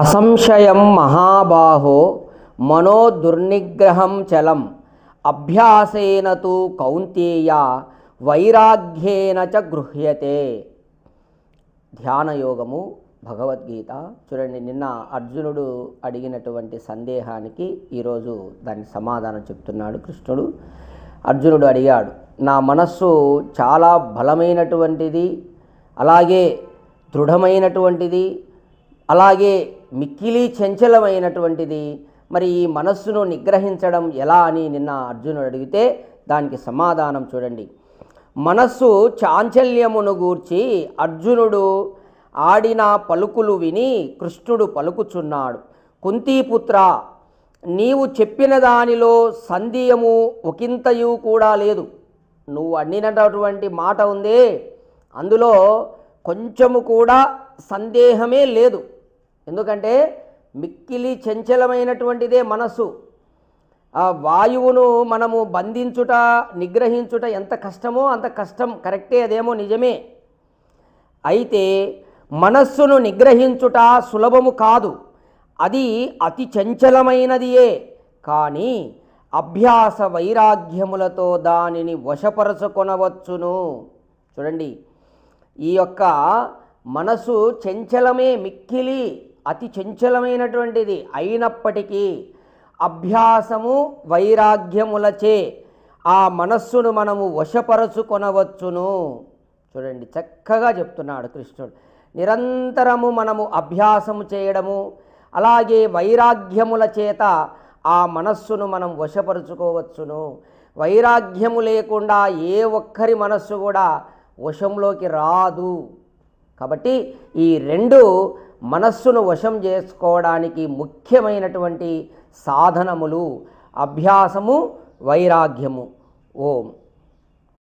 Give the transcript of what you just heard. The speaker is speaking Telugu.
అసంశయం మహాబాహో మనో దుర్నిగ్రహం చలం అభ్యాసేన తు కౌంతేయ వైరాగ్యేన చ గృహ్యతే. ధ్యానయోగము భగవద్గీత. చూడండి, నిన్న అర్జునుడు అడిగినటువంటి సందేహానికి ఈరోజు దానికి సమాధానం చెప్తున్నాడు కృష్ణుడు. అర్జునుడు అడిగాడు, నా మనస్సు చాలా బలమైనటువంటిది, అలాగే దృఢమైనటువంటిది, అలాగే మిక్కిలి చంచలమైనటువంటిది, మరి ఈ మనస్సును నిగ్రహించడం ఎలా అని నిన్న అర్జునుడు అడిగితే దానికి సమాధానం చూడండి. మనస్సు చాంచల్యమును గూర్చి అర్జునుడు ఆడిన పలుకులు విని కృష్ణుడు పలుకుచున్నాడు, కుంతీపుత్ర, నీవు చెప్పిన దానిలో సందేహము ఒకంతయు కూడా లేదు. నువ్వు అడిగినటువంటి మాట ఉందే, అందులో కొంచెము కూడా సందేహమే లేదు. ఎందుకంటే మిక్కిలి చంచలమైనటువంటిదే మనసు. ఆ వాయువును మనము బంధించుట, నిగ్రహించుట ఎంత కష్టమో అంత కష్టం, కరెక్టే, అదేమో నిజమే. అయితే మనస్సును నిగ్రహించుట సులభము కాదు, అది అతి చంచలమైనదియే. కానీ అభ్యాస వైరాగ్యములతో దానిని వశపరచుకొనవచ్చును. చూడండి, ఈ యొక్క మనసు చంచలమే, మిక్కిలి అతి చంచలమైనటువంటిది అయినప్పటికీ అభ్యాసము వైరాగ్యములచే ఆ మనస్సును మనము వశపరచుకొనవచ్చును. చూడండి, చక్కగా చెప్తున్నాడు కృష్ణుడు. నిరంతరము మనము అభ్యాసము చేయడము, అలాగే వైరాగ్యముల చేత ఆ మనస్సును మనం వశపరుచుకోవచ్చును. వైరాగ్యము లేకుండా ఏ ఒక్కరి మనస్సు కూడా వశంలోకి రాదు. కాబట్టి ఈ రెండు మనస్సును వశం చేసుకోవడానికి ముఖ్యమైనటువంటి సాధనములు అభ్యాసము, వైరాగ్యము. ఓం.